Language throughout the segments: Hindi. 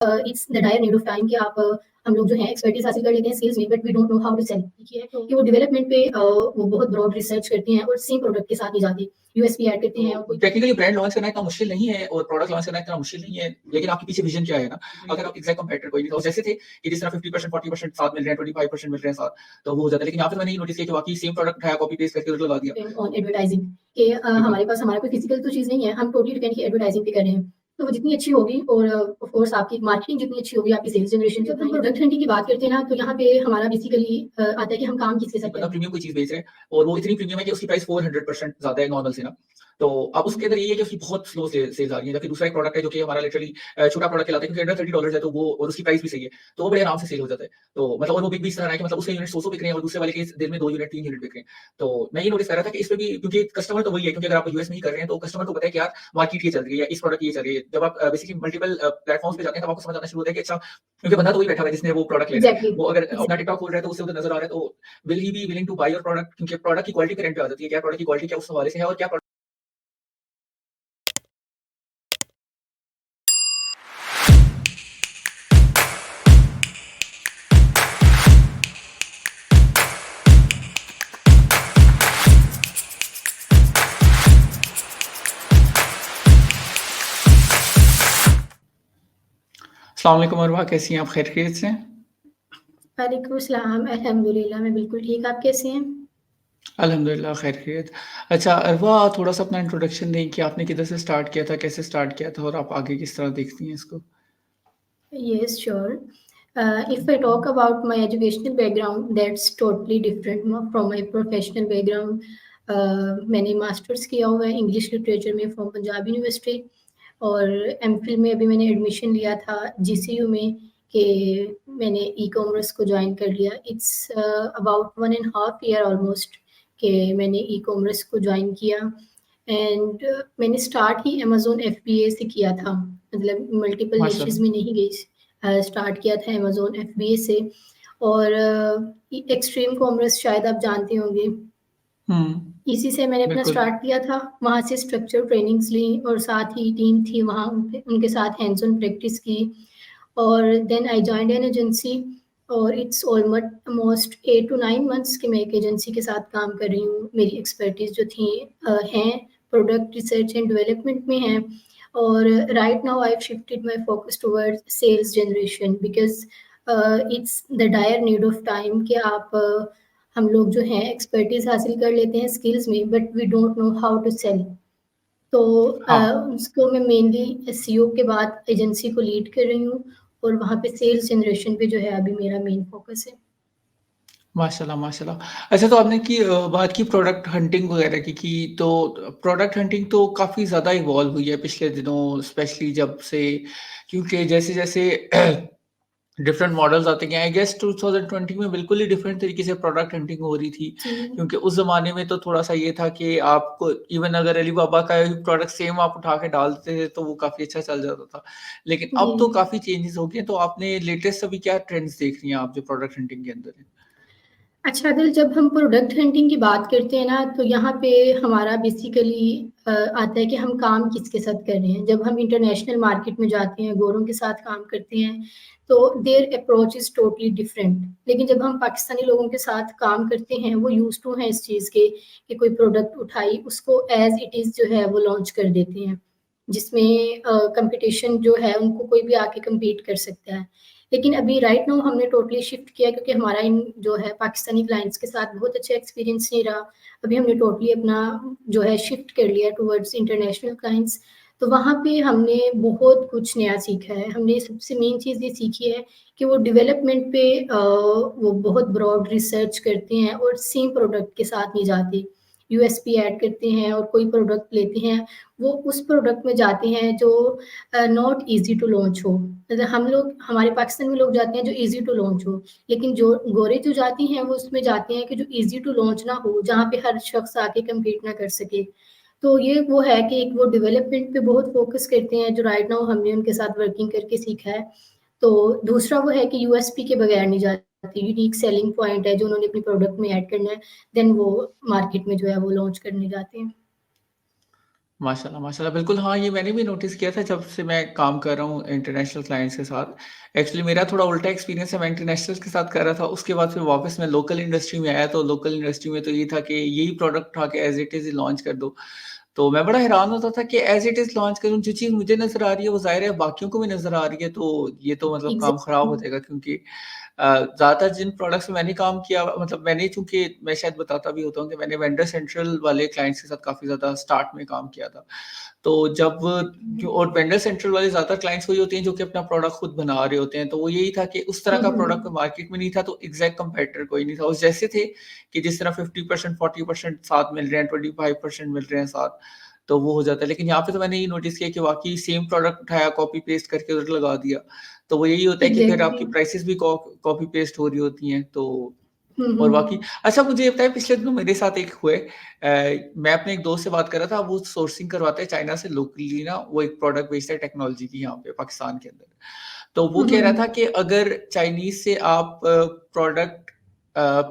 It's the dire need of time कि आप हम लोग जो है एक्सपर्टीज हासिल कर लेते हैं स्किल्स में, but we don't know how to sell. ठीक है, कि वो डेवलपमेंट पे वो बहुत ब्रॉड रिसर्च करते हैं और सेम प्रोडक्ट के साथ नहीं जाते, यूएसपी ऐड करते हैं। और कोई टेक्निकली ब्रांड लॉन्च करना इतना मुश्किल नहीं है और प्रोडक्ट लॉन्च करना इतना मुश्किल नहीं है, लेकिन आपके पीछे विजन क्या है ना। अगर आप एग्जैक्ट कंपेटिटर कोई नहीं था, जैसे थे कि जिस तरह 50% 40% साथ मिल रहे हैं, 25% मिल रहे हैं साथ, तो वो हो जाता है। लेकिन यहाँ पे तो मैंने ये नोटिस किया कि वाकई सेम प्रोडक्ट उठाया, कॉपी पेस्ट करके उधर लगा दिया। ऑन एडवर्टाइजिंग कि हमारे पास हमारा कोई फिजिकल तो चीज़ नहीं है, हम टोटली डिपेंड की एडवर्टाइजिंग पे कर रहे हैं। तो वो जितनी अच्छी होगी और ऑफ कोर्स आपकी मार्केटिंग जितनी अच्छी होगी, आपकी सेल्स जनरेशन जितना। प्रोडक्ट हंटिंग की बात करते हैं ना, तो यहाँ पे हमारा बेसिकली आता है कि हम काम किसके साथ मतलब प्रीमियम कोई चीज बेच रहे हैं और वो इतनी प्रीमियम है कि उसकी प्राइस 400% ज्यादा है नॉर्मल से ना। तो अब उसके अंदर ये है कि उसकी बहुत स्लो सेल्स आ रही है। जबकि दूसरा एक प्रोडक्ट है जो कि हमारा लिटरली छोटा प्रोडक्ट कहलाता है, क्योंकि अंडर $30 है, तो वो और उसकी प्राइस भी सही है, तो वो बड़े आराम से सेल हो जाता है। तो मतलब और वो बिग भी इस तरह है कि मतलब उसके यूनिट 100 बिक रहे हैं और दूसरे वाले के दिन में 2 यूनिट 3 यूनिट बिक रहे हैं। तो मैं ये नोटिस कर रहा था कि इसमें भी, क्योंकि कस्टमर तो वही है, क्योंकि अगर आप यूएस में ही कर रहे हैं तो कस्टमर को पता है कि यार मार्केट ये चल रही है, इस प्रोडक्ट ये चल रही है। जब आप बेसिकली मल्टीपल प्लेटफॉर्म्स पे जाते हैं तब आपको समझ आना शुरू होता है कि अच्छा, क्योंकि बंदा तो वही बैठा हुआ है जिसने वो प्रोडक्ट लेना है। एग्जैक्टली। वो अगर अपना टिकटॉक खोल रहा है तो उससे उधर नजर आ रहा है, तो will he be willing to buy your product, क्योंकि प्रोडक्ट की क्वालिटी करंट पे आ जाती है। क्या प्रोडक्ट की क्वालिटी क्या उस हवाले से है और क्या अस्सलाम वालेकुम अरवा, कैसी हैं आप? खैरियत से? वालेकुम अस्सलाम, अल्हम्दुलिल्लाह मैं बिल्कुल ठीक। आप कैसे हैं? अल्हम्दुलिल्लाह खैरियत। अच्छा अरवा, थोड़ा-सा अपना इंट्रोडक्शन दें कि आपने किधर से स्टार्ट किया था, कैसे स्टार्ट किया था और आप आगे किस तरह देखती हैं इसको? Yes, sure. If I talk about my educational background, that's totally different from my professional background. मैंने मास्टर्स किया हुआ है इंग्लिश लिटरेचर में फ्रॉम पंजाब यूनिवर्सिटी, और एमफिल में अभी मैंने एडमिशन लिया था जीसीयू में, कि मैंने ई कॉमर्स को ज्वाइन कर लिया। इट्स अबाउट 1.5 ईयर ऑलमोस्ट कि मैंने ई कॉमर्स को ज्वाइन किया। एंड मैंने स्टार्ट ही अमेज़न एफबीए से किया था, मतलब मल्टीपल निशेज़ माशाल्लाह। में नहीं गई। स्टार्ट किया था अमेज़न एफबीए से। और एक्सट्रीम कॉमर्स शायद आप जानते होंगे, हुँ, इसी से मैंने अपना बिल्कुल। स्टार्ट किया था। वहाँ से स्ट्रक्चर ट्रेनिंग्स ली और साथ ही टीम थी वहाँ, उनके साथ हैंड्स ऑन प्रैक्टिस की। और then I joined an agency, और इट्स ऑलमोस्ट 8 टू 9 मंथ्स कि मैं एक एजेंसी के साथ काम कर रही हूँ। मेरी एक्सपर्टीज़ जो थी हैं प्रोडक्ट रिसर्च एंड डेवलपमेंट में हैं। और right now I have shifted my focus towards sales generation, because it's the dire need of time कि आप हम लोग जो हैं एक्सपर्टीज़ हासिल कर लेते हैं स्किल्स में, but we don't know how to sell. तो हाँ, उसको मैं मेनली एसईओ के बाद एजेंसी को लीड कर रही हूँ, और वहाँ पे सेल्स जनरेशन पे जो है अभी मेरा मेन फ़ोकस है। माशाल्लाह, माशाल्लाह। अच्छा, तो आपने बात की प्रोडक्ट हंटिंग वगैरह की, तो प्रोडक्ट हंटिंग तो काफ़ी ज़्यादा इवॉल्व हुई है पिछले दिनों, स्पेशली जब से, क्योंकि जैसे-जैसे डिफरेंट मॉडल्स आते गए। आई गेस 2020 में बिल्कुल ही डिफरेंट तरीके से प्रोडक्ट हंटिंग हो रही थी, जी। क्योंकि उस ज़माने में तो थोड़ा-सा ये था कि आपको इवन अगर अलीबाबा का ही प्रोडक्ट सेम आप उठा के डालते थे, तो वो काफ़ी अच्छा चल जाता था। लेकिन जी। अब तो काफ़ी चेंजेस हो गए हैं, तो आपने लेटेस्ट अभी क्या ट्रेंड्स देख रही हैं आप जो प्रोडक्ट हंटिंग के अंदर है? अच्छा दिल, जब हम प्रोडक्ट हंटिंग की बात करते हैं ना, तो यहाँ पे हमारा बेसिकली आता है कि हम काम किसके साथ कर रहे हैं। जब हम इंटरनेशनल मार्केट में जाते हैं, गोरों के साथ काम करते हैं, तो there approach is totally different. लेकिन जब हम पाकिस्तानी लोगों के साथ काम करते हैं, वो यूज़्ड टू हैं इस चीज़ के कि कोई प्रोडक्ट उठाई, उसको एज़ इट इज़ जो है वो लॉन्च कर देते हैं, जिसमें कॉम्पिटिशन जो है उनको कोई भी आके कम्पीट कर सकता है। लेकिन अभी राइट नाउ हमने टोटली शिफ्ट किया, क्योंकि हमारा इन जो है पाकिस्तानी क्लाइंट्स के साथ बहुत अच्छा एक्सपीरियंस नहीं रहा। अभी हमने टोटली अपना जो है शिफ्ट कर लिया टुवर्ड्स इंटरनेशनल क्लाइंट्स। तो वहाँ पे हमने बहुत कुछ नया सीखा है। हमने सबसे मेन चीज़ ये सीखी है कि वो डेवलपमेंट पे वो बहुत ब्रॉड रिसर्च करते हैं और सेम प्रोडक्ट के साथ नहीं जाते। यूएसपी ऐड करते हैं और कोई प्रोडक्ट लेते हैं, वो उस प्रोडक्ट में जाते हैं जो नॉट ईज़ी टू लॉन्च हो। मतलब हम लोग, हमारे पाकिस्तान में लोग जाते हैं जो ईज़ी टू लॉन्च हो, लेकिन जो गोरे जो जाती हैं वो उसमें जाते हैं कि जो ईज़ी टू लॉन्च ना हो, जहाँ पे हर शख्स आके कम्पीट ना कर सके। तो ये वो है कि एक वो डेवलपमेंट पे बहुत फ़ोकस करते हैं, जो राइट नाउ हमने उनके साथ वर्किंग करके सीखा है। तो दूसरा वो है कि यूएसपी के बगैर नहीं जाती, यूनिक सेलिंग पॉइंट है जो उन्होंने अपने प्रोडक्ट में ऐड करना है, देन वो मार्केट में जो है वो लॉन्च करने जाते हैं। माशाल्लाह, माशाल्लाह। बिल्कुल, हाँ, ये मैंने भी नोटिस किया था जब से मैं काम कर रहा हूँ इंटरनेशनल क्लाइंट्स के साथ। एक्चुअली मेरा थोड़ा उल्टा एक्सपीरियंस है, मैं इंटरनेशनल्स के साथ कर रहा था, उसके बाद फिर वापस मैं लोकल इंडस्ट्री में आया, तो लोकल इंडस्ट्री में तो ये था कि यही प्रोडक्ट उठा के as it is he launch कर दो। तो मैं बड़ा हैरान होता था कि एज़ इट इज़ लॉन्च करूँ, जो चीज़ मुझे नज़र आ रही है, वो ज़ाहिर है बाकियों को भी नज़र आ रही है, तो ये तो मतलब काम खराब एग्ज़ैक्टली। हो जाएगा क्योंकि ज़्यादातर जिन प्रोडक्ट्स में मैंने काम किया मतलब मैंने चूँकि मैं शायद बताता भी होता हूँ कि मैंने वेंडर सेंट्रल वाले क्लाइंट्स के साथ काफ़ी ज़्यादा स्टार्ट में काम किया था। तो जब जो और वेंडर सेंट्रल वाले ज़्यादातर क्लाइंट्स वही होते हैं जो कि अपना प्रोडक्ट खुद बना रहे होते हैं, तो वो यही था कि उस तरह हुँ, का प्रोडक्ट हुँ। मार्केट में नहीं था, तो एग्ज़ैक्ट कंपैरेटर कोई नहीं था। वो जैसे थे कि जिस तरह 50% 40% साथ मिल रहे हैं, 25% मिल रहे हैं साथ, तो वो हो जाता है। लेकिन यहाँ पे तो मैंने ये नोटिस किया कि वाक़ई सेम प्रोडक्ट उठाया, कॉपी पेस्ट करके उधर लगा दिया। तो वो यही होता है कि फिर एग्ज़ैक्टली। आपकी प्राइसेज़ भी कॉपी पेस्ट हो रही होती हैं, तो हुँ, और हुँ। बाकी अच्छा मुझे ये बताइए पिछले दिनों मेरे साथ एक हुए मैं अपने एक दोस्त से बात कर रहा था, वो सोर्सिंग करवाता है चाइना से लोकली ना, वो एक प्रोडक्ट बेचता है टेक्नोलॉजी की यहाँ पे पाकिस्तान के अंदर। तो वो हुँ, कह रहा था हुँ। कि अगर चाइनीज़ से आप प्रोडक्ट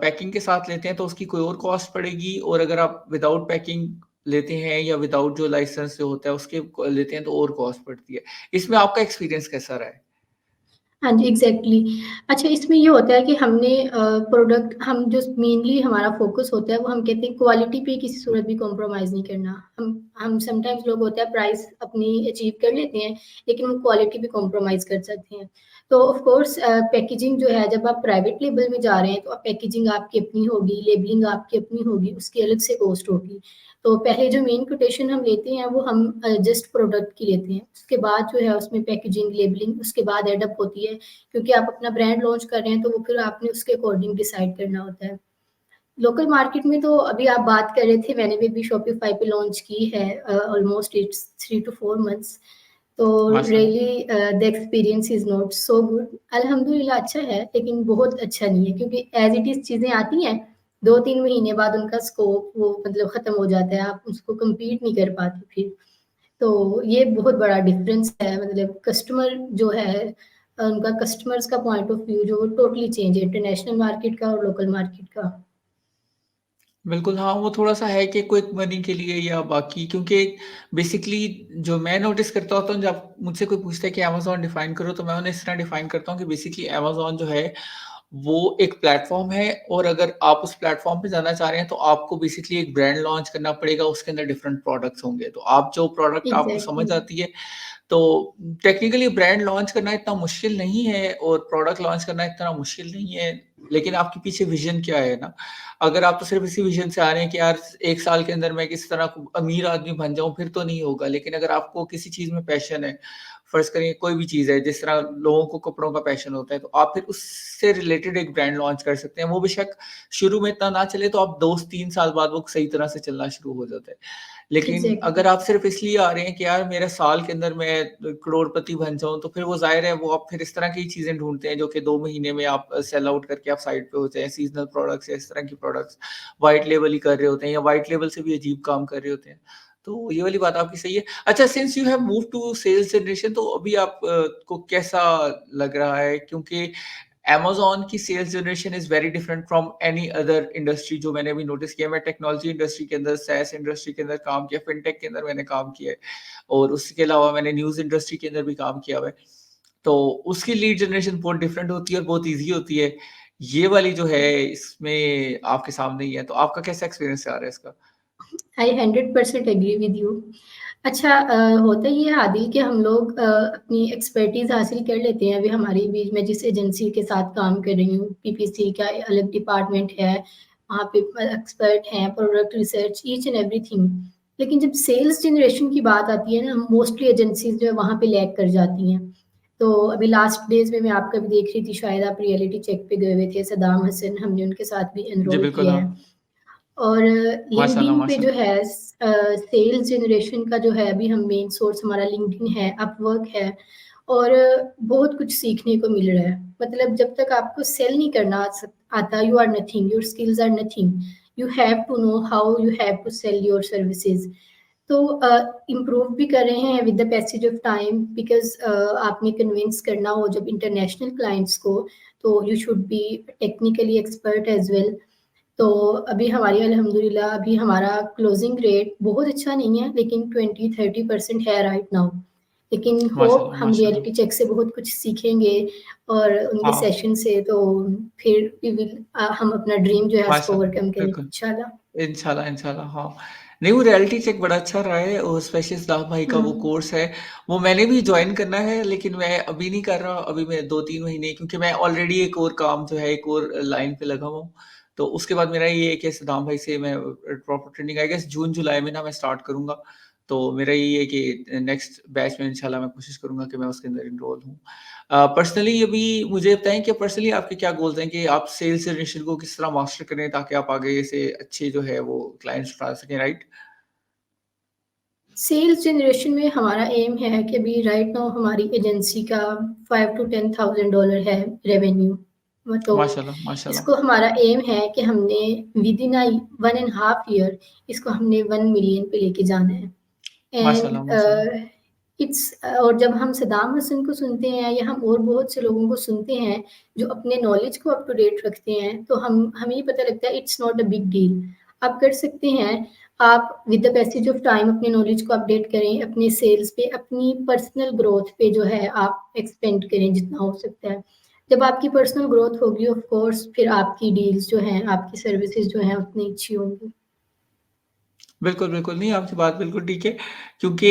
पैकिंग के साथ लेते हैं तो उसकी कोई और कॉस्ट पड़ेगी और अगर आप विदाउट पैकिंग लेते हैं या विदाउट जो लाइसेंस जो होता है उसके लेते हैं तो और कॉस्ट पड़ती है। इसमें आपका एक्सपीरियंस कैसा रहा है? हाँ जी, एग्ज़ैक्टली। अच्छा इसमें ये होता है कि हमने प्रोडक्ट हम जो मेनली हमारा फ़ोकस होता है वो हम कहते हैं क्वालिटी पे किसी सूरत भी कॉम्प्रोमाइज़ नहीं करना। हम समटाइम्स लोग होता है प्राइस अपनी अचीव कर लेते हैं, लेकिन हम क्वालिटी पे कॉम्प्रोमाइज़ कर सकते हैं। तो ऑफ़ कोर्स पैकेजिंग जो है जब आप प्राइवेट लेबल में जा रहे हैं तो पैकेजिंग आपकी अपनी होगी, लेबलिंग आपकी अपनी होगी, उसकी अलग से कॉस्ट होगी। तो पहले जो मेन कोटेशन हम लेते हैं वो हम जस्ट प्रोडक्ट की लेते हैं। उसके बाद जो है उसमें पैकेजिंग, लेबलिंग उसके बाद एड अप होती है क्योंकि आप अपना ब्रांड लॉन्च कर रहे हैं तो वो फिर आपने उसके अकॉर्डिंग डिसाइड करना होता है। लोकल मार्केट में तो अभी आप बात कर रहे थे मैंने भी अभी शॉपिफ़ाई पे लॉन्च की है ऑलमोस्ट इट्स 3 टू 4 मंथ्स तो माशाल्लाह। Really the experience is not so good अल्हम्दुलिल्लाह अच्छा है, लेकिन बहुत अच्छा नहीं है क्योंकि एज़ इट इज़ चीज़ें आती हैं, 2-3 महीने बाद उनका स्कोप वो मतलब ख़त्म हो जाता है, आप उसको कम्पीट नहीं कर पाते फिर। तो ये बहुत बड़ा डिफ़रेंस है मतलब कस्टमर जो है उनका कस्टमर्स का पॉइंट ऑफ व्यू जो वो टोटली चेंज है इंटरनेशनल मार्केट का और लोकल मार्केट का। बिल्कुल, हाँ, वो थोड़ा-सा है कि क्विक मनी के लिए या बाकी क्योंकि बेसिकली जो मैं नोटिस करता होता हूँ जब मुझसे कोई पूछता है कि अमेज़न डिफ़ाइन करो तो मैं उन्हें इस तरह डिफ़ाइन करता हूँ कि बेसिकली अमेज़न जो है, वो एक प्लेटफ़ॉर्म है और अगर आप उस प्लेटफ़ॉर्म पे जाना चाह रहे हैं तो आपको बेसिकली एक ब्रांड लॉन्च करना पड़ेगा, उसके अंदर डिफरेंट प्रोडक्ट्स होंगे। तो आप जो प्रोडक्ट आपको समझ एग्ज़ैक्टली, आती है तो टेक्निकली ब्रांड लॉन्च करना इतना मुश्किल नहीं है और प्रोडक्ट लॉन्च करना इतना मुश्किल नहीं है, लेकिन आपके पीछे विज़न क्या है ना? अगर आप तो सिर्फ़ इसी विज़न से आ रहे हैं कि यार 1 साल के अंदर मैं किसी तरह अमीर आदमी बन जाऊँ, फिर तो नहीं होगा। लेकिन अगर आपको किसी चीज़ में पैशन है, फ़र्ज़ करिए कोई भी चीज़ है, जिस तरह लोगों को कपड़ों का पैशन होता है, तो आप फिर उससे रिलेटेड एक ब्रांड लॉन्च कर सकते हैं। वो बेशक शुरू में इतना ना चले, तो आप 2-3 साल बाद वो सही तरह से चलना शुरू हो जाता है। लेकिन एग्ज़ैक्टली। अगर आप सिर्फ़ इसलिए आ रहे हैं कि यार मेरा साल के अंदर मैं करोड़पति बन जाऊँ, तो फिर वो ज़ाहिर है वो आप फिर इस तरह की चीज़ें ढूँढते हैं जो कि 2 महीने में आप सेल आउट करके आप साइड पे हो जाएँ, सीज़नल प्रोडक्ट्स या इस तरह की प्रोडक्ट्स, व्हाइट लेबल ही कर रहे होते हैं या व्हाइट लेबल से भी अजीब काम कर रहे होते हैं। तो ये वाली बात आपकी सही है। अच्छा since you have moved to sales generation तो अभी आप को कैसा लग रहा है? क्योंकि अमेज़न की sales generation is very different from any other industry जो मैंने अभी नोटिस किया। मैं टेक्नोलॉजी इंडस्ट्री के अंदर, SaaS इंडस्ट्री के अंदर काम किया, फिनटेक के अंदर मैंने काम किया है और उसके अलावा मैंने न्यूज़ इंडस्ट्री के अंदर भी काम किया हुआ है। तो उसकी लीड जनरेशन बहुत डिफरेंट होती है और बहुत ईज़ी होती है। ये वाली जो है इसमें आपके सामने ही है, तो आपका कैसा एक्सपीरियंस आ रहा है इसका? आई 100% एग्री विद यू। अच्छा होता ये है आदिल कि हम लोग अपनी एक्सपर्टीज़ हासिल कर लेते हैं। अभी हमारी भी मैं जिस एजेंसी के साथ काम कर रही हूँ, पीपीसी का अलग डिपार्टमेंट है, वहाँ पे एक्सपर्ट हैं, product research each and everything. लेकिन जब सेल्स जनरेशन की बात आती है ना, मोस्टली एजेंसीज़ जो है वहाँ पे लैग कर जाती हैं। तो अभी लास्ट डेज़ में मैं आपका भी देख रही थी शायद आप रियलिटी चेक पे गए हुए थे, सद्दाम हसन हमने उनके साथ भी जी, एनरोल बिल्कुल, किया हाँ। है। और माशाल्लाह, लिंक्डइन पे जो माशाल्लाह। है सेल्स जनरेशन का जो है अभी हम मेन सोर्स हमारा लिंक्डइन है, अपवर्क है और बहुत कुछ सीखने को मिल रहा है। मतलब जब तक आपको सेल नहीं करना आता you are nothing, your skills are nothing. You have to know how you have to sell your services. तो इम्प्रूव भी कर रहे हैं with the passage of time because आपने कन्विंस करना हो जब इंटरनेशनल क्लाइंट्स को, तो you should be technically expert as well. तो अभी हमारी अल्हम्दुलिल्लाह अभी हमारा क्लोजिंग रेट बहुत अच्छा नहीं है, लेकिन 20-30% है राइट नाउ। लेकिन होप माशाल्लाह, हम माशाल्लाह। रियलिटी चेक से बहुत कुछ सीखेंगे और उनके हाँ, सेशन से, तो फिर वी विल हम अपना ड्रीम जो है उसको माशाल्लाह, ओवरकम करेंगे बिल्कुल। इंशाल्लाह। इंशाल्लाह, इंशाल्लाह, हाँ। नहीं, वो रियलिटी चेक बड़ा अच्छा रहा है और स्पेशली सदाब भाई का वो हुँ। कोर्स है, वो मैंने भी जॉइन करना है, लेकिन मैं अभी नहीं कर रहा, अभी मैं 2-3 महीने, क्योंकि मैं ऑलरेडी एक और काम जो है, एक और लाइन पे लगा हुआ हूँ। तो उसके बाद मेरा ये है कि सदाम भाई से मैं प्रॉपर ट्रेनिंग आई गेस जून-जुलाई में ना मैं स्टार्ट करूँगा। तो मेरा यही है कि नेक्स्ट बैच में इंशाल्लाह मैं कोशिश करूँगा कि मैं उसके अंदर एनरोल हूँ। पर्सनली अभी मुझे बताएँ कि पर्सनली आपके क्या गोल्स हैं कि आप सेल्स जनरेशन को किस तरह मास्टर करें ताकि आप आगे से अच्छे जो है वो क्लाइंट्स उठा सकें, राइट? सेल्स जनरेशन में हमारा एम है कि अभी राइट नाउ हमारी एजेंसी का 5 टू 10,000 डॉलर है रेवेन्यू। तो माशाल्लाह, माशाल्लाह। इसको हमारा एम है कि हमने with in 1 and half year इसको हमने 1 मिलियन पे लेके जाना है। माशाल्लाह, एंड माशाल्लाह। और जब हम सद्दाम हसन को सुनते हैं या हम और बहुत से लोगों को सुनते हैं जो अपने नॉलेज को अप टू डेट रखते हैं, तो हम हमें ये पता लगता है it's not a big deal. आप कर सकते हैं, आप with the passage of time अपने नॉलेज को अपडेट करें, अपने सेल्स पे, अपनी पर्सनल ग्रोथ पे जो है आप एक्सपेंड करें जितना हो सकता है। जब आपकी पर्सनल ग्रोथ होगी ऑफ कोर्स फिर आपकी डील्स जो हैं, आपकी सर्विसेज़ जो हैं उतनी अच्छी होंगी। बिल्कुल, बिल्कुल। नहीं, आपकी बात बिल्कुल ठीक है, क्योंकि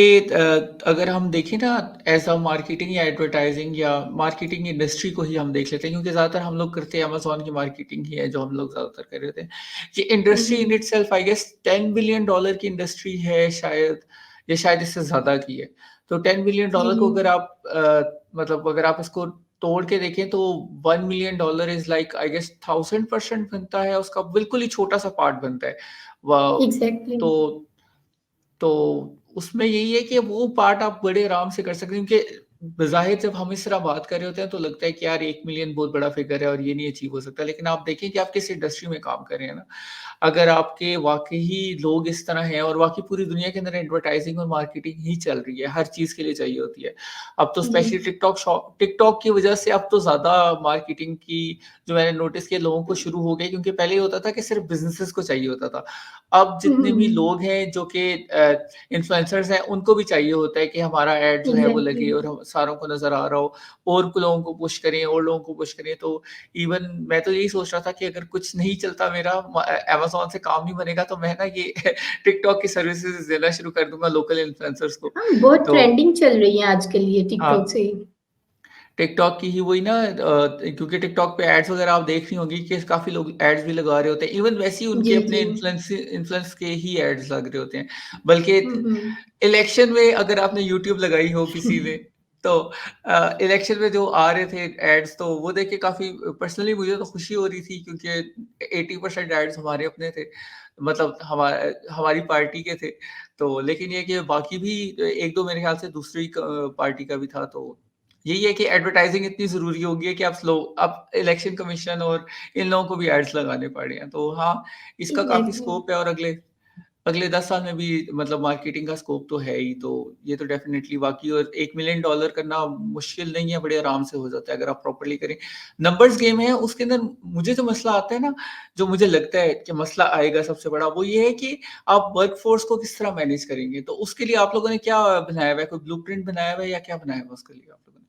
अगर हम देखें ना एज़ अ मार्केटिंग या एडवर्टाइज़िंग या मार्केटिंग इंडस्ट्री को ही हम देख लेते हैं, क्योंकि ज़्यादातर हम लोग करते हैं अमेज़न की मार्केटिंग ही है जो हम लोग ज़्यादातर कर रहे होते हैं। ये हुँ, इंडस्ट्री इन हुँ। इटसेल्फ आई गेस $10 बिलियन की इंडस्ट्री है शायद, या शायद इससे ज़्यादा की है। तो $10 बिलियन जी, जी। को अगर आप मतलब अगर आप इसको तोड़ के देखें तो $1 million is like I guess 1000% बनता है, उसका बिल्कुल ही छोटा-सा पार्ट बनता है। व एग्ज़ैक्टली। तो तो उसमें यही है कि वो पार्ट आप बड़े आराम से कर सकते हैं, क्योंकि बज़ाहिर जब हम इस तरह बात कर रहे होते हैं तो लगता है कि यार 1 मिलियन बहुत बड़ा फिगर है और ये नहीं अचीव हो सकता। लेकिन आप देखें कि आप किस इंडस्ट्री में काम कर रहे हैं ना। अगर आपके वाक़ई ही लोग इस तरह हैं और वाक़ई पूरी दुनिया के अंदर एडवर्टाइज़िंग और मार्केटिंग ही चल रही है, हर चीज़ के लिए चाहिए होती है। अब तो जी। स्पेशली टिकटॉक की वज़ह से अब तो ज़्यादा मार्केटिंग की जो मैंने नोटिस किया लोगों को शुरू हो गई, क्योंकि पहले ये होता था कि सिर्फ़ बिज़नेसेस को चाहिए होता था। अब हुँ, जितने हुँ, भी हुँ। लोग हैं जो कि इन्फ्लुएंसर्स हैं, उनको भी चाहिए होता है कि हमारा ऐड जो है वो एग्ज़ैक्टली। लगे और हम सारों को नज़र आ रहा हो, और को लोगों को पुश करें और लोगों को पुश करें। तो इवन मैं तो यही सोच रहा था कि अगर कुछ नहीं चलता मेरा अमेज़न से काम नहीं बनेगा, तो मैं ना ये टिकटॉक की सर्विसेज़ देना शुरू कर दूँगा लोकल इन्फ्लुएंसर्स को। हाँ, बहुत तो ट्रेंडिंग चल रही है आजकल ये टिकटॉक हाँ। से ही। टिकटॉक की ही वही ना, क्योंकि टिकटॉक पे एड्स वगैरह आप देख रही होंगी कि काफ़ी लोग एड्स भी लगा रहे होते हैं। इवन वैसे ही उनके जी, अपने जी। इन्फ्लुएंस के ही एड्स लग रहे होते हैं। बल्कि हुँ, हुँ। इलेक्शन में अगर आपने यूट्यूब लगाई हो किसी ने, तो इलेक्शन में जो आ रहे थे एड्स, तो वो देख के काफ़ी पर्सनली मुझे तो खुशी हो रही थी, क्योंकि 80% एड्स हमारे अपने थे। मतलब हमारी पार्टी के थे। तो लेकिन ये है कि बाकी भी 1-2 मेरे ख़्याल से दूसरी पार्टी का भी था। तो यही है कि एडवर्टाइज़िंग इतनी ज़रूरी हो गई है कि अब इलेक्शन कमीशन और इन लोगों को भी एड्स लगाने पड़ रहे हैं। तो हाँ, इसका काफ़ी एग्ज़ैक्टली। स्कोप है और अगले अगले 10 साल में भी मतलब मार्केटिंग का स्कोप तो है ही। तो ये तो डेफ़िनेटली वाक़ई, और $1 मिलियन करना मुश्किल नहीं है, बड़े आराम से हो जाता है अगर आप प्रॉपर्ली करें। नंबर्स गेम है, उसके अंदर मुझे जो मसला आता है ना, जो मुझे लगता है कि मसला आएगा सबसे बड़ा, वो ये है कि आप वर्कफ़ोर्स को किस तरह मैनेज करेंगे? तो उसके लिए आप लोगों ने क्या बनाया हुआ है? कोई ब्लूप्रिंट बनाया हुआ है या क्या बनाया हुआ है उसके लिए आप लोगों ने?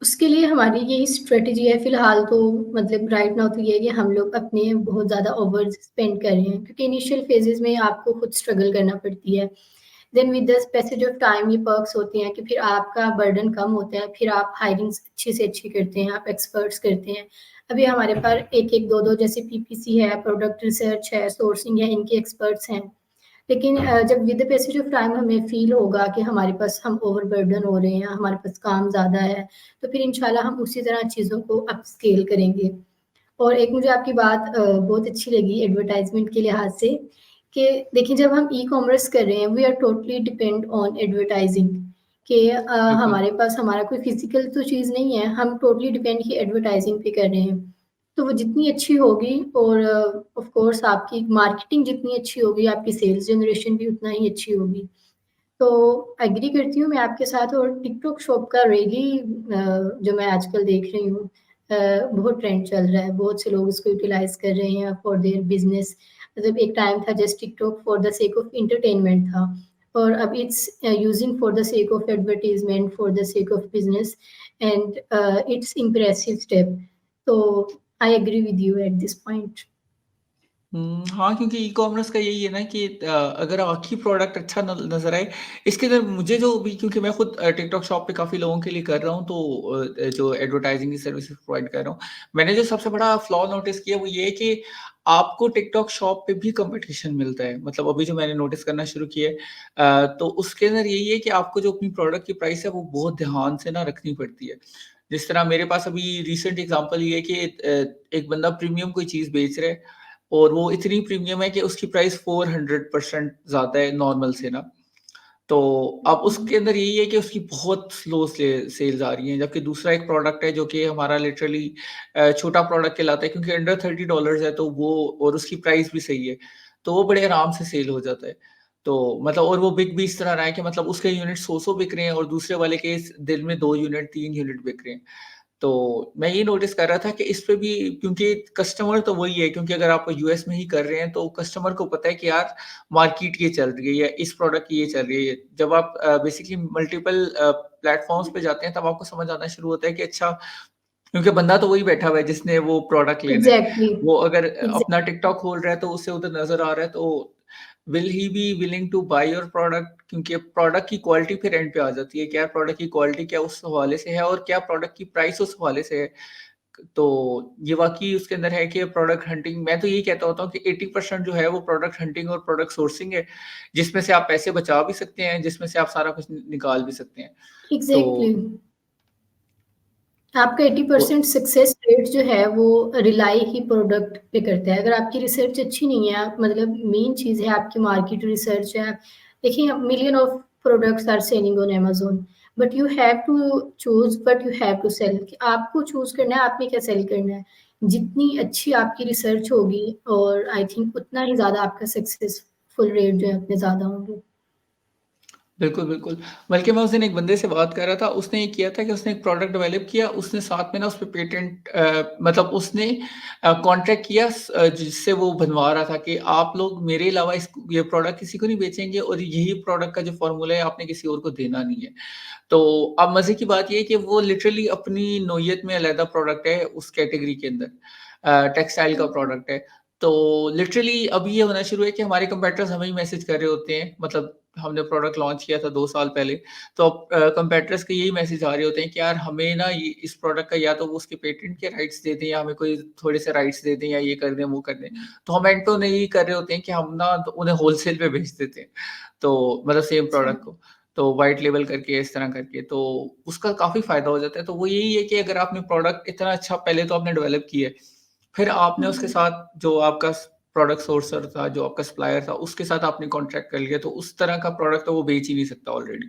उसके लिए हमारी यही स्ट्रैटेजी है फ़िलहाल तो, मतलब राइट नाउ तो ये है कि हम लोग अपने बहुत ज़्यादा ओवर्स स्पेंड कर रहे हैं, क्योंकि इनिशियल फ़ेजेज़ में आपको खुद स्ट्रगल करना पड़ती है। Then with the passage of time ये पर्क्स होते हैं कि फिर आपका बर्डन कम होता है, फिर आप हायरिंग्स अच्छी से अच्छी करते हैं, आप एक्सपर्ट्स करते हैं। अभी हमारे पास 1-1, 2-2 जैसे पीपीसी है, प्रोडक्ट रिसर्च है, सोर्सिंग है, इनके एक्सपर्ट्स हैं। लेकिन जब with the passage of time हमें फ़ील होगा कि हमारे पास हम ओवरबर्डन हो रहे हैं, हमारे पास काम ज़्यादा है, तो फिर इंशाल्लाह हम उसी तरह चीज़ों को अपस्केल करेंगे। और एक मुझे आपकी बात बहुत अच्छी लगी एडवर्टाइज़मेंट के लिहाज़ से, कि देखिए जब हम ई-कॉमर्स कर रहे हैं, we are totally depend on advertising, कि बिल्कुल। हमारे पास हमारा कोई फ़िज़िकल तो चीज़ नहीं है, हम टोटली डिपेंड ही एडवर्टाइज़िंग पे कर रहे हैं। तो वो जितनी अच्छी होगी और ऑफ़ कोर्स आपकी मार्केटिंग जितनी अच्छी होगी, आपकी सेल्स जनरेशन भी उतना ही अच्छी होगी। तो एग्री करती हूँ मैं आपके साथ, और टिकटॉक शॉप का रियली जो मैं आजकल देख रही हूँ, बहुत ट्रेंड चल रहा है, बहुत से लोग इसको यूटिलाइज़ कर रहे हैं फॉर देयर बिज़नेस। मतलब एक टाइम था just TikTok for the sake of entertainment था, और अब it's using for the sake of advertisement, for the sake of business, and it's impressive step. तो I agree with you at this point. हाँ, क्योंकि ई-कॉमर्स का यही है ना कि अगर आपकी प्रोडक्ट अच्छा न नज़र आए, इसके अंदर मुझे जो भी, क्योंकि मैं खुद टिकटॉक शॉप पे काफ़ी लोगों के लिए कर रहा हूँ, तो जो एडवर्टाइज़िंग की सर्विसेज़ प्रोवाइड कर रहा हूँ। मैंने जो सबसे बड़ा फ्लॉ नोटिस किया वो ये है कि आपको टिकटॉक शॉप पे भी कॉम्पिटिशन मिलता है। मतलब अभी जो मैंने नोटिस करना शुरू किया है, तो उसके अंदर यही है कि आपको जो अपनी प्रोडक्ट की प्राइस है वो बहुत ध्यान से ना रखनी पड़ती है। जिस तरह मेरे पास अभी रिसेंट एग्ज़ाम्पल ये है कि एक बंदा प्रीमियम कोई चीज़ बेच रहा है और वो इतनी प्रीमियम है कि उसकी प्राइस 400% ज़्यादा है नॉर्मल से ना। तो अब उसके अंदर यही है कि उसकी बहुत स्लो सेल्स आ रही हैं, जबकि दूसरा एक प्रोडक्ट है जो कि हमारा लिटरली छोटा प्रोडक्ट कहलाता है, क्योंकि अंडर $30 है, तो वो और उसकी प्राइस भी सही है, तो वो बड़े आराम से सेल हो जाता है। तो मतलब और वो बिक भी इस तरह रहा है कि मतलब उसके यूनिट 100-100 बिक रहे हैं और दूसरे वाले के दिन में 2 यूनिट 3 यूनिट बिक रहे हैं। तो मैं ये नोटिस कर रहा था कि इस पे भी, क्योंकि कस्टमर तो वही है, क्योंकि अगर आप यूएस में ही कर रहे हैं तो कस्टमर को पता है कि यार मार्केट ये चल रही है या इस प्रोडक्ट की ये चल रही है। जब आप बेसिकली मल्टीपल प्लेटफॉर्म्स पे जाते हैं तब आपको समझ आना शुरू होता है कि अच्छा, क्योंकि बंदा तो वही बैठा हुआ है जिसने वो प्रोडक्ट लेना है। एग्ज़ैक्टली, वो अगर अपना एग्ज़ैक्टली, टिकटॉक खोल रहा है तो उसे उधर नज़र आ रहा है, तो will he be willing to buy your product, क्योंकि प्रोडक्ट की क्वालिटी फिर एंड पे आ जाती है। क्या प्रोडक्ट की क्वालिटी क्या उस हवाले से है और क्या प्रोडक्ट की प्राइस उस हवाले से है। तो ये वाक़ई उसके अंदर है कि प्रोडक्ट हंटिंग, मैं तो यही कहता होता हूँ कि 80% जो है वो प्रोडक्ट हंटिंग और प्रोडक्ट सोर्सिंग है, जिसमें से आप पैसे बचा भी सकते हैं, जिसमें से आप सारा कुछ निकाल भी सकते हैं। तो एग्ज़ैक्टली। आपका वो 80% सक्सेस रेट जो है वो रिलाई ही प्रोडक्ट पे करता है। अगर आपकी रिसर्च अच्छी नहीं है, आप मतलब मेन चीज़ है आपकी मार्केट रिसर्च है। देखिए, million of products are selling on Amazon, but you have to choose what you have to sell, कि आपको चूज़ करना है आपने क्या सेल करना है। जितनी अच्छी आपकी रिसर्च होगी, और आई थिंक उतना ही ज़्यादा आपका सक्सेसफुल रेट जो है उतने ज़्यादा होंगे। बिल्कुल, बिल्कुल। बल्कि मैं उस दिन एक बंदे से बात कर रहा था, उसने ये किया था कि उसने एक प्रोडक्ट डेवलप किया, उसने साथ में ना उस पे पेटेंट मतलब उसने कॉन्ट्रैक्ट किया जिससे वो बनवा रहा था कि आप लोग मेरे अलावा इस ये प्रोडक्ट किसी को नहीं बेचेंगे और यही प्रोडक्ट का जो फ़ॉर्मूला है आपने किसी और को देना नहीं है। तो अब मज़े की बात ये है कि वो लिटरली अपनी नोयत में अलहदा प्रोडक्ट है उस कैटेगरी के अंदर, टेक्सटाइल का प्रोडक्ट है। तो लिटरली अब ये होना शुरू है कि हमारे कंपैटिटर्स हमें ही मैसेज कर रहे होते हैं, मतलब हमने प्रोडक्ट लॉन्च किया था 2 साल पहले, तो अब कंपैटिटर्स के यही मैसेज आ रहे होते हैं कि यार हमें ना ये इस प्रोडक्ट का या तो वो उसके पेटेंट के राइट्स दे दें या हमें कोई थोड़े से राइट्स दे दें या ये कर दें, वो कर दें। तो हम एंड पे उन्हें यही कर रहे होते हैं कि हम ना तो उन्हें होलसेल पे बेच देते हैं। तो मतलब सेम अच्छा। प्रोडक्ट को। तो व्हाइट लेबल करके इस तरह करके, तो उसका काफ़ी फ़ायदा हो जाता है। तो वो यही है कि अगर आपने प्रोडक्ट इतना अच्छा पहले तो आपने डेवलप किया है, फिर आपने उसके हुँ। साथ जो आपका प्रोडक्ट सोर्सर था, जो आपका सप्लायर था, उसके साथ आपने कॉन्ट्रैक्ट कर लिया, तो उस तरह का प्रोडक्ट तो वो बेच ही नहीं सकता ऑलरेडी।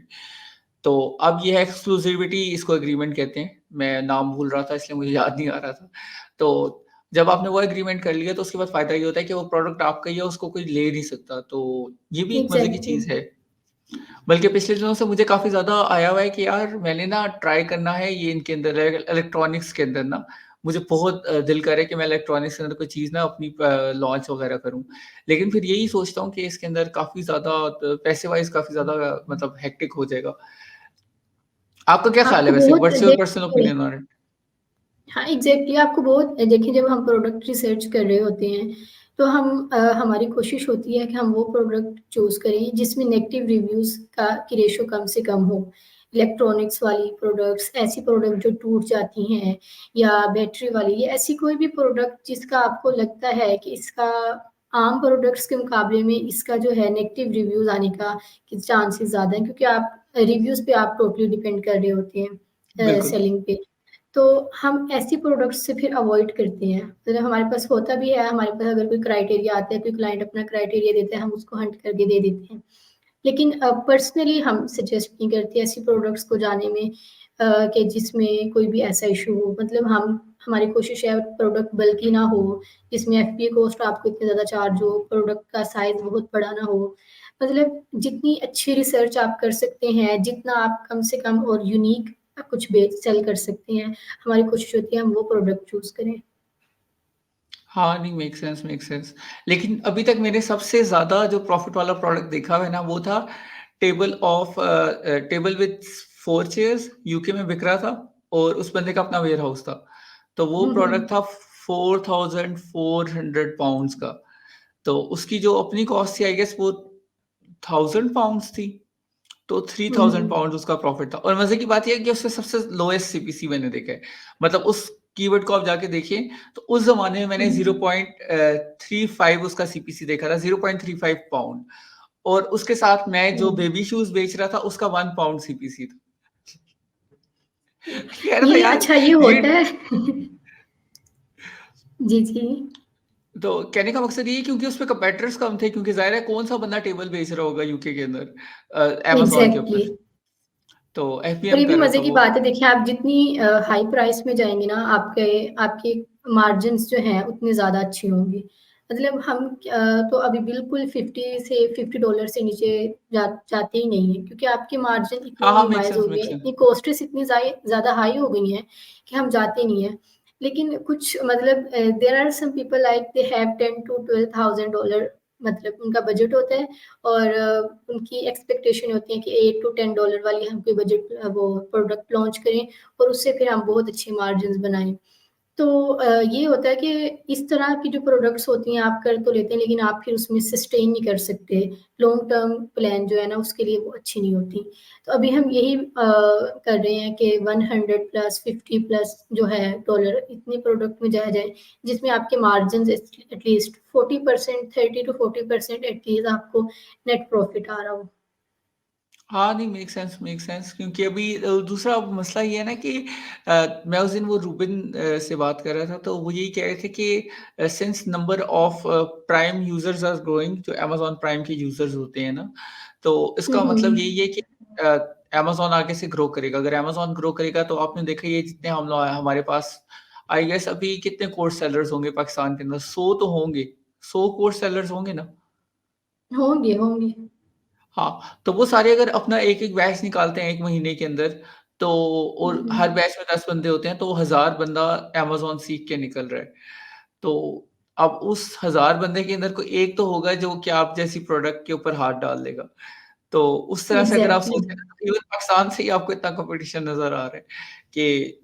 तो अब ये है एक्सक्लूसिविटी, इसको एग्रीमेंट कहते हैं। मैं नाम भूल रहा था इसलिए मुझे याद नहीं आ रहा था। तो जब आपने वो एग्रीमेंट कर लिया तो उसके बाद फ़ायदा ये होता है कि वो प्रोडक्ट आपका ही है, उसको कोई ले नहीं सकता। तो ये भी एक मज़े की एग्ज़ैक्टली। चीज़ है। बल्कि पिछले दिनों से मुझे काफ़ी ज़्यादा आया हुआ है कि यार मैंने ना ट्राई करना है ये इनके अंदर इलेक्ट्रॉनिक्स के अंदर ना, मुझे बहुत दिल कर रहा है कि मैं इलेक्ट्रॉनिक्स के अंदर कोई चीज़ ना अपनी लॉन्च वगैरह करूँ। लेकिन फिर यही सोचता हूँ कि इसके अंदर काफ़ी ज़्यादा पैसे वाइज़ काफ़ी ज़्यादा मतलब हेक्टिक हो जाएगा। आपका क्या ख़्याल आपको है वैसे? बहुत व्हाट्स योर पर्सनल देखिए, ओपिनियन ऑन इट? हाँ, एग्ज़ैक्टली, आपको बहुत देखिए, जब हम प्रोडक्ट रिसर्च कर रहे होते हैं, तो हम हमारी कोशिश होती है कि हम वो प्रोडक्ट चूज़ करें जिसमें नेगेटिव रिव्यूज़ का की रेशो कम से कम हो। इलेक्ट्रॉनिक्स वाली प्रोडक्ट्स, ऐसी प्रोडक्ट जो टूट जाती हैं, या बैटरी वाली, या ऐसी कोई भी प्रोडक्ट जिसका आपको लगता है कि इसका आम प्रोडक्ट्स के मुकाबले में इसका जो है नेगेटिव रिव्यूज़ आने का के चांसेस ज़्यादा हैं, क्योंकि आप रिव्यूज़ पे आप टोटली डिपेंड कर रहे होते हैं बिल्कुल। सेलिंग पे। तो हम ऐसी प्रोडक्ट्स से फिर अवॉइड करते हैं। मतलब हमारे पास होता भी है, हमारे पास अगर कोई क्राइटेरिया आता है, कोई क्लाइंट अपना क्राइटेरिया देता है, हम उसको हंट करके दे देते हैं। लेकिन पर्सनली हम सजेस्ट नहीं करते ऐसी प्रोडक्ट्स को जाने में, कि जिसमें कोई भी ऐसा इश्यू हो। मतलब हमारी कोशिश है प्रोडक्ट बल्की ना हो, जिसमें एफबीए कॉस्ट आपको इतनी ज़्यादा चार्ज हो, प्रोडक्ट का साइज़ बहुत बड़ा ना हो। मतलब जितनी अच्छी रिसर्च आप कर सकते हैं, जितना आप कम से कम और यूनिक कुछ बेच सेल कर सकते हैं। हमारी कोशिश होती है हम वो प्रोडक्ट चूज़ करें। हाँ, नहीं मेक सेंस। लेकिन अभी तक मैंने सबसे ज़्यादा जो प्रॉफ़िट वाला प्रोडक्ट देखा है ना, वो था टेबल विथ 4 चेयर्स यूके में बिक रहा था और उस बंदे का अपना वेयरहाउस था। तो वो हुँ, प्रोडक्ट हुँ। था 4400 पाउंड्स का। तो उसकी जो अपनी कॉस्ट थी आई गेस वो 1000 पाउंड्स थी। तो हुँ, 3000 हुँ। पाउंड्स उसका प्रॉफ़िट था और मज़े की बात ये है कि उससे सबसे लोएस्ट सीपीसी मैंने देखा है। मतलब उस कीवर्ड को आप जाके देखिए, तो उस ज़माने में हुँ, मैंने हुँ। 0.35 उसका सीपीसी देखा था, 0.35 पाउंड और उसके साथ मैं जो हुँ। बेबी शूज़ बेच रहा था, उसका 1 पाउंड सीपीसी था। कह रहा था ये यार अच्छा ये ये होता है। जी, जी। तो कहने का मकसद ये है क्योंकि उसपे कंपैटिटर्स कम थे क्योंकि ज़ाहिर है कौन-सा बंदा टेबल बेच रहा होगा यूके के अंदर अमेज़न के एग्ज़ैक्टली। ऊपर। तो और एफबीएम ये भी कर रहा था मज़े की वो। बात है देखिए आप जितनी हाई प्राइस में जाएँगे ना आपके आपके मार्जिन्स जो हैं उतनी ज़्यादा अच्छी होंगी। मतलब हम तो अभी बिल्कुल 50 डॉलर से नीचे जाते ही नहीं हैं क्योंकि आपके मार्जिन इतने हाँ, हाँ, मिनिमाइज़ हो गए मेक हैं, सेंस। इतनी कॉस्टेस इतनी ज़्यादा हाई हो गई हैं कि हम जाते नहीं हैं। लेकिन कुछ मतलब there are some people like they have 10 to 12,000 dollar मतलब उनका बजट होता है और उनकी एक्सपेक्टेशन होती है कि 8 टू 10 डॉलर वाली हम कोई बजट वो प्रोडक्ट लॉन्च करें और उससे फिर हम बहुत अच्छे मार्जिन्स बनाएँ। तो ये होता है कि इस तरह की जो प्रोडक्ट्स होती हैं आप कर तो लेते हैं लेकिन आप फिर उसमें सस्टेन नहीं कर सकते। लॉन्ग टर्म प्लान जो है ना उसके लिए वो अच्छी नहीं होती। तो अभी हम यही कर रहे हैं कि 100 प्लस 50 प्लस जो है डॉलर इतने प्रोडक्ट में जाया जाए जिसमें आपके मार्जिन्स एटलीस्ट 40% 30 टू 40% एटलीस्ट आपको नेट प्रॉफिट आ रहा हो। हाँ, नहीं मेक सेंस क्योंकि अभी दूसरा मसला ये है ना कि मैं उस दिन वो रूबिन से बात कर रहा था तो वो यही कह रहे थे कि since number of prime users are growing जो अमेज़न प्राइम के यूज़र्स होते हैं ना, तो हुँ, इसका मतलब यही है हुँ। कि अमेज़न आगे से ग्रो करेगा। अगर अमेज़न ग्रो करेगा तो आपने देखा ये जितने हम लोग हमारे पास आई गेस अभी कितने कोर्स सेलर्स होंगे पाकिस्तान के अंदर 100 तो होंगे, 100 कोर्स सेलर्स होंगे ना? होंगे, होंगे। हाँ, तो वो सारे अगर अपना एक-एक बैच निकालते हैं 1 महीने के अंदर, तो हुँ, और हर हुँ। बैच में 10 बंदे होते हैं, तो 1000 बंदा अमेज़न सीख के निकल रहा है। तो अब उस 1000 बंदे के अंदर कोई एक तो होगा जो कि आप जैसी प्रोडक्ट के ऊपर हाथ डाल देगा। तो उस तरह से अगर आप एग्ज़ैक्टली। सोचें ना, तो इवन पाकिस्तान से ही आपको इतना कॉम्पिटिशन नज़र आ रहा है कि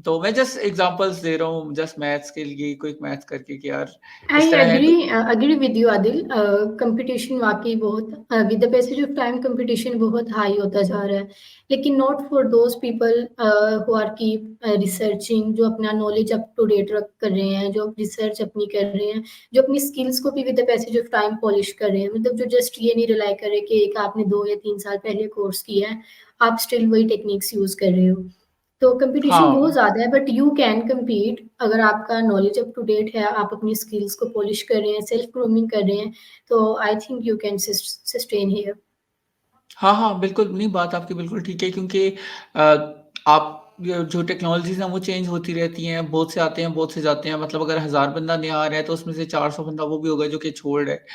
तो मैं जस्ट एग्ज़ाम्पल्स दे रहा हूँ, जस्ट मैथ्स के लिए, क्विक मैथ्स करके कि यार इस आई तरह है तो agree with you Adil competition वाक़ई बहुत with the passage of time competition बहुत हाई होता जा रहा है। लेकिन not for those people who are keep researching जो अपना नॉलेज अप टू डेट रख कर रहे हैं, जो रिसर्च अपनी कर रहे हैं, जो अपनी स्किल्स को भी with the passage of time polish कर रहे हैं। मतलब जो जस्ट ये नहीं रिलाई कर रहे कि एक आपने 2 या 3 साल पहले कोर्स किया है, आप स्टिल वही टेक्निक्स यूज़ कर रहे हो। तो कंपटीशन बहुत हाँ। ज़्यादा है बट यू कैन कम्पीट अगर आपका नॉलेज अप टू डेट है, आप अपनी स्किल्स को पॉलिश कर रहे हैं, सेल्फ ग्रूमिंग कर रहे हैं, तो I think you can sustain here. हाँ, हाँ, बिल्कुल, नहीं बात आपकी बिल्कुल ठीक है क्योंकि आप जो टेक्नोलॉज़ीज़ हैं वो चेंज होती रहती हैं, बहुत से आते हैं, बहुत से जाते हैं, मतलब अगर 1000 बंदा नया आ रहा है तो उसमें से 400 बंदा वो भी होगा जो कि छोड़ रहा है।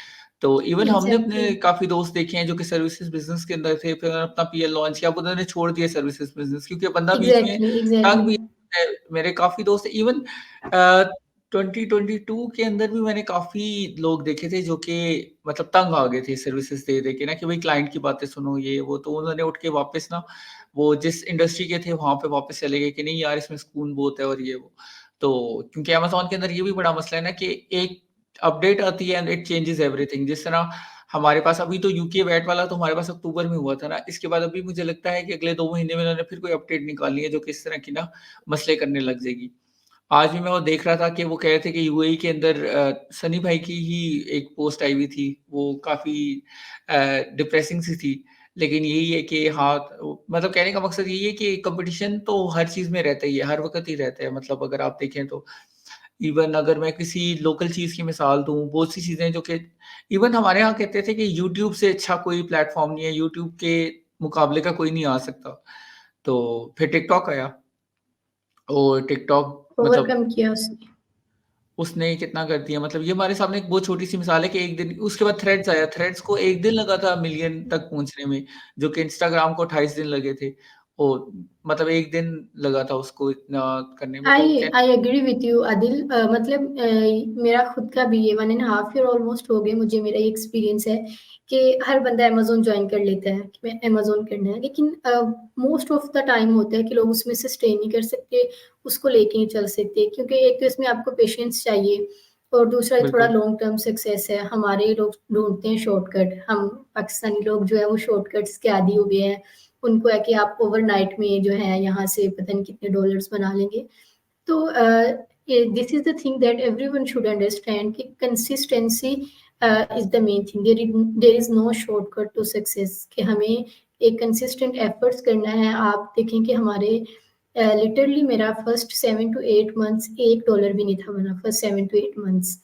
तो इवन हमने एग्ज़ैक्टली, अपने काफ़ी दोस्त देखे हैं जो कि सर्विसेज़ बिज़नेस के अंदर थे, फिर उन्होंने अपना पीएल लॉन्च किया, अब उन्होंने छोड़ दिया सर्विसेज़ बिज़नेस क्योंकि बंदा बीच में एग्ज़ैक्टली, तंग भी एग्ज़ैक्टली। है। मेरे काफ़ी दोस्त इवन अ, 2022 के अंदर भी मैंने काफ़ी लोग देखे थे जो कि मतलब तंग आ गए थे सर्विसेज़ दे-दे के ना कि भाई क्लाइंट की बातें सुनो ये वो, तो उन्होंने उठ के वापस ना वो जिस इंडस्ट्री के थे वहाँ पे वापस चले गए कि नहीं यार इसमें सुकून बहुत है और ये वो। तो क्योंकि अमेज़न के अंदर ये भी बड़ा मसला है ना कि एक अपडेट आती है एंड इट चेंजेस एवरीथिंग। जिस तरह हमारे पास अभी तो यूके वैट वाला तो हमारे पास अक्टूबर में हुआ था ना, इसके बाद अभी मुझे लगता है कि अगले 2 महीने में इन्होंने फिर कोई अपडेट निकालनी है जो कि इस तरह की ना मसले करने लग जाएगी। आज भी मैं वो देख रहा था कि वो कह रहे थे कि यूएई के अंदर सनी भाई की ही एक पोस्ट आई हुई थी, वो काफ़ी डिप्रेसिंग सी थी। लेकिन यही है कि हाँ, मतलब कहने का मकसद यही है कि कॉम्पिटिशन तो हर चीज़ में रहता ही है, हर वक़्त ही रहता है। मतलब अगर आप देखें तो इवन अगर मैं किसी लोकल चीज़ की मिसाल दूँ, बहुत सी चीज़ें जो कि इवन हमारे यहाँ कहते थे कि यूट्यूब से अच्छा कोई प्लेटफ़ॉर्म नहीं है, यूट्यूब के मुकाबले का कोई नहीं आ सकता। तो फिर टिकटॉक आया और टिकटॉक मतलब ओवरकम किया उसने। उसने कितना कर दिया मतलब ये हमारे सामने एक बहुत छोटी-सी मिसाल है कि एक दिन उसके बाद थ्रेड्स आया, थ्रेड्स को 1 दिन लगा था मिलियन तक पहुँचने में, जो कि इंस्टाग्राम को 28 दिन लगे थे। ओ मतलब 1 दिन लगा था उसको इतना करने में, तो आई क्या I agree with you Adil. मतलब मेरा खुद का भी ये 1.5 ईयर ऑलमोस्ट हो गए मुझे, मेरा ये एक्सपीरियंस है कि हर बंदा अमेज़न जॉइन कर लेता है कि मैं अमेज़न करना है, लेकिन मोस्ट ऑफ द टाइम होता है कि लोग उसमें सस्टेन नहीं कर सकते, उसको लेके नहीं चल सकते, क्योंकि एक तो इसमें आपको पेशेंस चाहिए और दूसरा ये थोड़ा बिल्कुल, लॉन्ग टर्म सक्सेस है। हमारे लोग ढूँढते हैं शॉर्टकट, हम पाकिस्तानी लोग जो है वो शॉर्टकट्स के आदी हो गए हैं। उनको है कि आप ओवरनाइट में जो है यहाँ से पता नहीं कितने डॉलर्स बना लेंगे। तो this is the thing that everyone should understand कि consistency is the main thing. There is no shortcut to success, कि हमें एक कंसिस्टेंट एफर्ट्स करना है। आप देखें कि हमारे लिटरली मेरा फर्स्ट 7 to 8 मंथ्स $1 भी नहीं था बना, फर्स्ट 7 to 8 मंथ्स,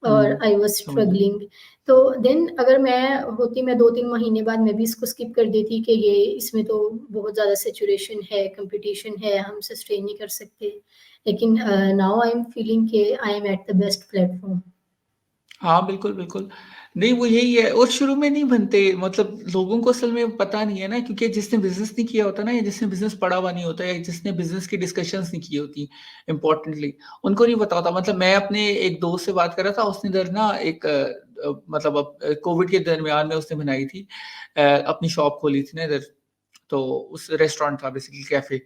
और आई वाज समझ गया। स्ट्रगलिंग। तो देन अगर मैं होती, मैं 2-3 महीने बाद मैं भी इसको स्किप कर देती कि ये इसमें तो बहुत ज़्यादा सैचुरेशन है, कंपटीशन है, हम सस्टेन नहीं कर सकते। लेकिन नाउ आई एम फीलिंग कि I am at the best platform. हाँ, बिल्कुल, बिल्कुल। नहीं, वो यही है और शुरू में नहीं बनते मतलब लोगों को असल में पता नहीं है ना क्योंकि जिसने बिज़नेस नहीं किया होता ना या जिसने बिज़नेस पढ़ा हुआ नहीं होता या जिसने बिज़नेस की डिस्कशंस नहीं की होती इम्पोर्टेंटली, उनको नहीं पता होता। मतलब मैं अपने एक दोस्त से बात कर रहा था, उसने इधर ना एक मतलब कोविड के दरमियान में उसने बनाई थी अपनी शॉप खोली थी ना इधर, तो उस रेस्टोरेंट था बेसिकली कैफ़े।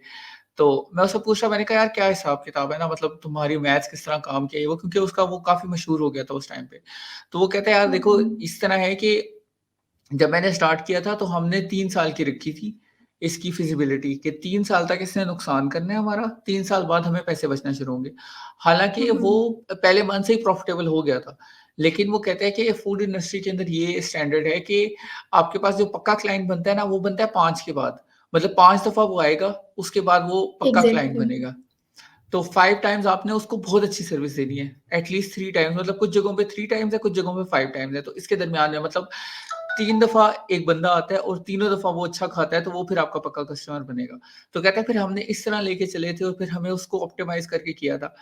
तो मैं उससे पूछा मैंने कहा यार क्या हिसाब-किताब है ना मतलब तुम्हारी मैथ्स किस तरह काम किया ये वो क्योंकि उसका वो काफ़ी मशहूर हो गया था उस टाइम पे। तो वो कहता है यार देखो इस तरह है कि जब मैंने स्टार्ट किया था तो हमने 3 साल की रखी थी इसकी फिज़िबिलिटी कि 3 साल तक इसने नुकसान करना है हमारा, 3 साल बाद हमें पैसे बचना शुरू होंगे। हालाँकि वो पहले मंथ से ही प्रॉफ़िटेबल हो गया था। लेकिन वो कहते हैं कि फूड इंडस्ट्री के अंदर ये स्टैंडर्ड है कि आपके पास जो पक्का क्लाइंट बनता है ना, वो बनता है 5 के बाद। मतलब 5 दफ़ा वो आएगा, उसके बाद वो पक्का क्लाइंट एग्जैक्टली। बनेगा। तो 5 टाइम्स आपने उसको बहुत अच्छी सर्विस देनी है। एट लीस्ट 3 टाइम्स मतलब कुछ जगहों पे 3 टाइम्स है, कुछ जगहों पे 5 टाइम्स है। तो इसके दरमियान में मतलब 3 दफ़ा एक बंदा आता है और तीनों दफ़ा वो अच्छा खाता है, तो वो फिर आपका पक्का कस्टमर बनेगा। तो कहता है फिर हमने इस तरह लेके चले थे और फिर हमें उसको ऑप्टिमाइज़ करके किया था।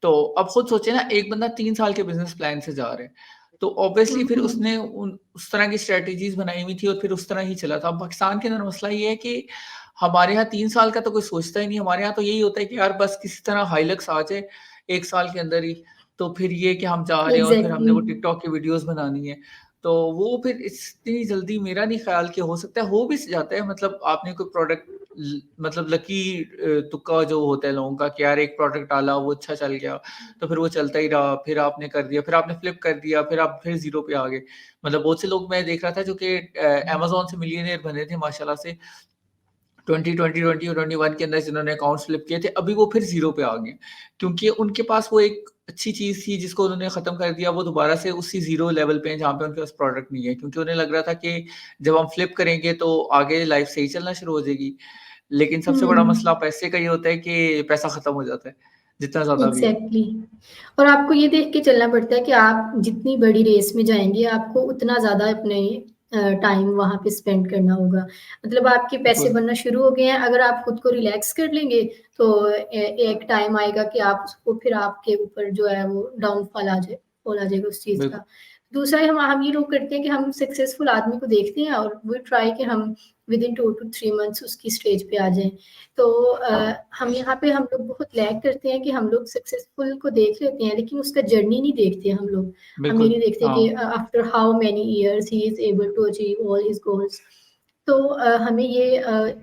तो अब खुद सोचिए ना एक बंदा 3 साल के बिज़नेस प्लान से जा रहा है। तो ऑब्वियसली फिर उसने उन उस तरह की स्ट्रैटेजीज़ बनाई हुई थी और फिर उस तरह ही चला था। अब पाकिस्तान के अंदर मसला ये है कि हमारे यहाँ 3 साल का तो कोई सोचता ही नहीं, हमारे यहाँ तो यही होता है कि यार बस किसी तरह हाइलक्स आ जाए 1 साल के अंदर ही। तो फिर ये कि हम जा रहे हैं और फिर हमने एग्जैक्टली। वो टिकटॉक की वीडियोज़ बनानी है। तो वो फिर इतनी जल्दी मेरा नहीं ख़्याल कि हो सकता है, हो भी जाता है मतलब आपने कोई प्रोडक्ट मतलब लकी तुक्का जो होता है लोगों का कि यार एक प्रोडक्ट डाला वो अच्छा चल गया, तो फिर वो चलता ही रहा, फिर आपने कर दिया, फिर आपने फ्लिप कर दिया, फिर आप फिर ज़ीरो पे आ गए। मतलब बहुत से लोग मैं देख रहा था जो कि अमेज़न से मिलियनेयर बने थे माशाल्लाह से 2020, 20 और 21 के अंदर जिन्होंने अकाउंट्स फ्लिप किए थे, अभी वो फिर ज़ीरो पे आ गए। क्योंकि उनके पास वो एक अच्छी चीज़ थी जिसको उन्होंने ख़त्म कर दिया, वो दोबारा से उसी ज़ीरो लेवल पे हैं जहाँ पे उनके पास प्रोडक्ट नहीं है। क्योंकि उन्हें लग रहा था कि जब हम फ्लिप करेंगे तो आगे लाइफ़ सही चलना शुरू हो जाएगी। लेकिन सबसे बड़ा मसला पैसे का ये होता है कि पैसा खत्म हो जाता है, जितना ज़्यादा भी हो। एग्जैक्टली। और आपको ये देख के चलना पड़ता है कि आप जितनी बड़ी रेस में जाएंगे आपको उतना ज़्यादा अपने टाइम वहाँ पे स्पेंड करना होगा। मतलब आपके पैसे बिल्कुल, बनना शुरू हो गए हैं, अगर आप खुद को रिलैक्स कर लेंगे तो एक टाइम आएगा कि आप उसको फिर आपके ऊपर जो है वो डाउनफॉल आ जाएगा उस चीज़ बिल्कुल। का। दूसरा हम ये लोग करते हैं कि हम सक्सेसफुल आदमी को देखते हैं और वी ट्राई कि हम विद इन 2 to 3 मंथ्स उसकी स्टेज पे आ जाएं। तो हम यहाँ पे हम लोग बहुत लैग करते हैं कि हम लोग सक्सेसफुल को देख लेते हैं लेकिन उसका जर्नी नहीं देखते हम लोग। हम ये बिल्कुल, नहीं देखते कि हाँ। After how many years he is able to achieve all his goals. तो हमें ये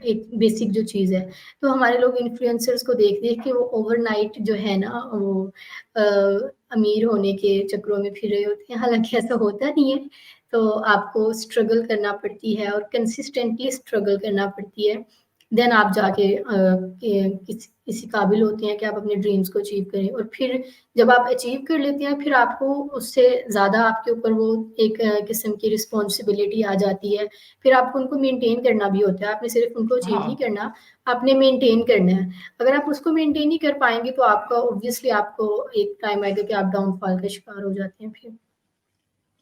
एक बेसिक जो चीज़ है, तो हमारे लोग इन्फ्लुएंसर्स को देख देख के वो ओवरनाइट जो है ना वो अ, अमीर होने के चक्करों में फिर रहे होते हैं, हालांकि ऐसा होता नहीं है। तो आपको स्ट्रगल करना पड़ती है और कंसिस्टेंटली स्ट्रगल करना पड़ती है, देन आप जाके किसी काबिल होते हैं कि आप अपने ड्रीम्स को अचीव करें। और फिर जब आप अचीव कर लेते हैं फिर आपको उससे ज़्यादा आपके ऊपर वो एक किस्म की रिस्पॉन्सिबिलिटी आ जाती है। फिर आपको उनको मेंटेन करना भी होता है, आपने सिर्फ उनको अचीव नहीं हाँ। करना, आपने मेंटेन करना है। अगर आप उसको मेंटेन नहीं कर पाएंगे तो आपका ऑब्वियसली आपको एक टाइम आएगा कि आप डाउनफॉल का शिकार हो जाते हैं फिर।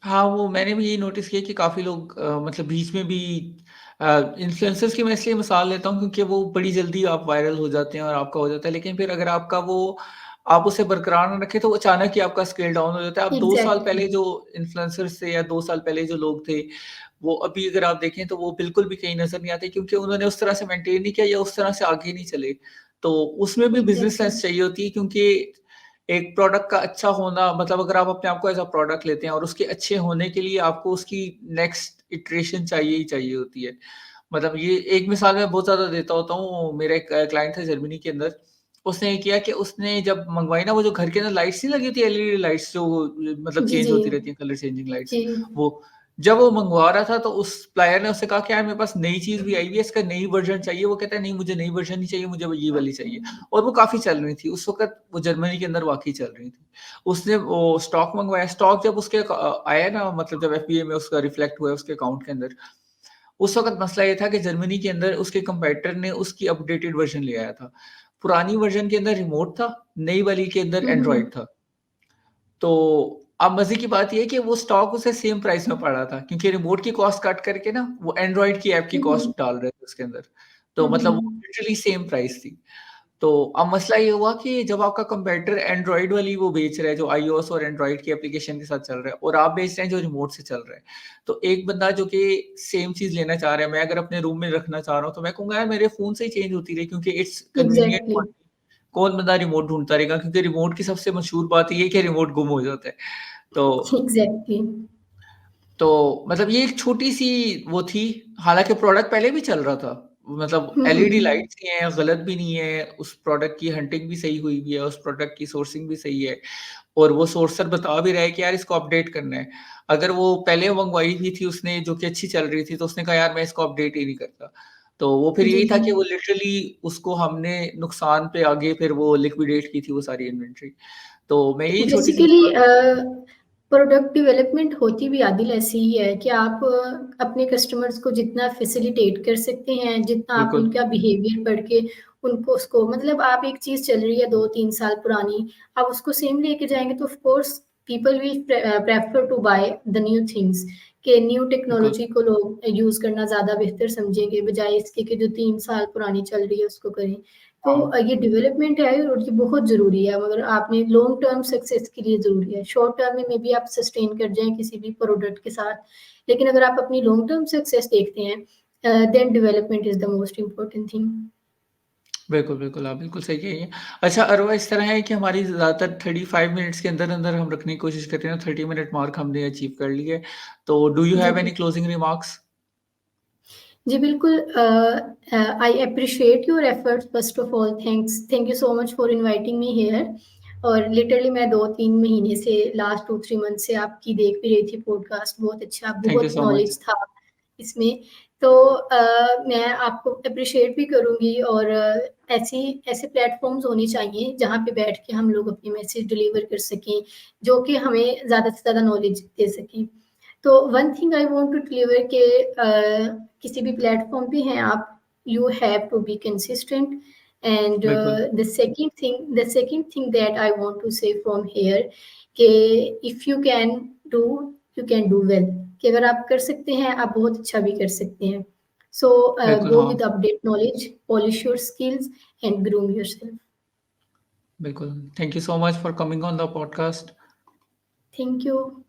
हाँ, वो मैंने भी यही नोटिस किया कि काफ़ी लोग मतलब बीच में भी इन्फ्लुएंसर्स की मैं इसलिए मिसाल लेता हूँ क्योंकि वो बड़ी जल्दी आप वायरल हो जाते हैं और आपका हो जाता है। लेकिन फिर अगर आपका वो आप उसे बरकरार ना रखें तो अचानक ही आपका स्केल डाउन हो जाता है। अब 2 साल एग्ज़ैक्टली। पहले जो इन्फ्लुएंसर्स थे या 2 साल पहले जो लोग थे वो अभी अगर आप देखें तो वो बिल्कुल भी कहीं नज़र नहीं आते, क्योंकि उन्होंने उस तरह से मेंटेन नहीं किया या उस तरह से आगे नहीं चले। तो उसमें भी बिज़नेस एग्ज़ैक्टली। सेंस चाहिए होती है, क्योंकि एक प्रोडक्ट का अच्छा होना मतलब अगर आप अपने आप को एज़ अ प्रोडक्ट लेते हैं और उसके अच्छे होने के लिए आपको उसकी नेक्स्ट इटरेशन चाहिए ही चाहिए होती है। मतलब ये एक मिसाल मैं बहुत ज़्यादा देता होता हूँ, मेरा एक क्लाइंट था जर्मनी के अंदर, उसने ये किया कि उसने जब मँगवाई ना वो जो घर के अंदर लाइट्स नहीं लगी होती एलईडी लाइट्स जो मतलब जी, चेंज जी। होती रहती हैं, कलर चेंजिंग लाइट्स, जी। वो जब वो मँगवा रहा था तो उस सप्लायर ने उससे कहा कि यार मेरे पास नई चीज़ भी आई हुई है, इसका नई वर्ज़न चाहिए। वो कहता है नहीं मुझे नई वर्ज़न नहीं चाहिए, मुझे ये वाली चाहिए। और वो काफ़ी चल रही थी, उस वक़्त वो जर्मनी के अंदर वाक़ई चल रही थी। उसने वो स्टॉक मँगवाया, स्टॉक जब उसके आया ना मतलब जब एफबीए में उसका रिफ्लेक्ट हुआ उसके अकाउंट के अंदर, उस वक़्त मसला ये था कि जर्मनी के अंदर उसके कंपेटिटर ने उसकी अपडेटेड वर्ज़न ले आया था। पुरानी वर्ज़न के अंदर रिमोट था, नई वाली के अंदर हुँ, एंड्रॉइड हुँ। था। तो अब मज़े की बात ये है कि वो स्टॉक उसे सेम प्राइस में पड़ा था, क्योंकि रिमोट की कॉस्ट काट करके ना वो एंड्रॉइड की ऐप की हुँ, कॉस्ट हुँ। डाल रहे थे उसके अंदर। तो हुँ, मतलब वो हुँ। लिटरली सेम प्राइस थी। तो अब मसला ये हुआ कि जब आपका कंपैरेटर एंड्रॉइड वाली वो बेच रहा है, जो आईओएस और एंड्रॉइड की एप्लीकेशन के साथ चल रहा है, और आप बेच रहे हैं जो रिमोट से चल रहा है। तो एक बंदा जो कि सेम चीज़ लेना चाह रहा है, मैं अगर अपने रूम में रखना चाह रहा हूँ, तो मैं कहूँगा यार मेरे फ़ोन से ही चेंज होती रहे, क्योंकि it's convenient exactly. For me. कौन बंदा रिमोट ढूँढता रहेगा, क्योंकि रिमोट की सबसे मशहूर बात ये है कि रिमोट गुम हो जाता है। तो एग्ज़ैक्टली। तो मतलब ये एक छोटी-सी वो थी, हालाँकि प्रोडक्ट पहले भी चल रहा था। मतलब हुँ, एलईडी हुँ। लाइट्स ही हैं, गलत भी नहीं है, उस प्रोडक्ट की हंटिंग भी सही हुई हुई है, उस प्रोडक्ट की सोर्सिंग भी सही है, और वो सोर्सर बता भी रहा है कि यार इसको अपडेट करना है। अगर वो पहले मँगवाई हुई थी उसने जो कि अच्छी चल रही थी, तो उसने कहा यार मैं इसको अपडेट ही नहीं करता। तो वो फिर जी, यही था जी। कि वो लिटरली उसको हमने नुकसान पे आगे फिर वो लिक्विडेट की थी वो सारी इन्वेंटरी। तो मैं यही छोटी-सी बेसिकली मिसाल प्रोडक्ट डेवलपमेंट होती भी आदिल ऐसे ही है कि आप अपने कस्टमर्स को जितना फैसिलिटेट कर सकते हैं, जितना आप बिल्कुल, उनका बिहेवियर पढ़ के उनको उसको मतलब आप एक चीज़ चल रही है 2-3 साल पुरानी, आप उसको सेम लेके जाएँगे तो of course people will prefer to buy the new things कि न्यू बिल्कुल। टेक्नोलॉजी को लोग यूज़ करना ज़्यादा बेहतर समझेंगे, बजाए इसके कि जो 3 साल पुरानी चल रही है उसको करें। तो हाँ। ये डेवलपमेंट है और ये बहुत ज़रूरी है मगर आपने लॉन्ग टर्म सक्सेस के लिए ज़रूरी है। शॉर्ट टर्म में मेबी आप सस्टेन कर जाएँ किसी भी प्रोडक्ट के साथ, लेकिन अगर आप अपनी लॉन्ग टर्म सक्सेस देखते हैं then development is the most important thing. बिल्कुल, बिल्कुल, आप बिल्कुल सही कह रही हैं। अच्छा, अरवा इस तरह है कि हमारी ज़्यादातर 35 मिनट्स के अंदर-अंदर हम रखने की कोशिश करते हैं, 30 मिनट मार्क हमने अचीव कर लिया है। तो डू यू जी, हैव एनी जी। Closing remarks? जी, बिल्कुल I appreciate your efforts first of all thank you so much for inviting me here और लिटरली मैं 2-3 महीने से लास्ट 2-3 मंथ से आपकी देख भी रही थी पॉडकास्ट बहुत अच्छा, थैंक यू बहुत सो मच। नॉलेज था इसमें। तो मैं आपको एप्रिशिएट भी करूँगी और ऐसे प्लेटफ़ॉर्म्स होने चाहिए जहाँ पे बैठ के हम लोग अपने मैसेज डिलीवर कर सकें, जो कि हमें ज़्यादा से ज़्यादा नॉलेज दे सकें। तो one thing I want to deliver के किसी भी प्लेटफ़ॉर्म पे हैं आप, you have to be consistent and बिल्कुल, the second thing that I want to say from here कि if do you can do well कि अगर आप कर सकते हैं, आप बहुत अच्छा भी कर सकते हैं। सो बिल्कुल, गो हाँ, with update knowledge, polish your skills and groom yourself. बिल्कुल। Thank you so much for coming on the podcast. Thank you.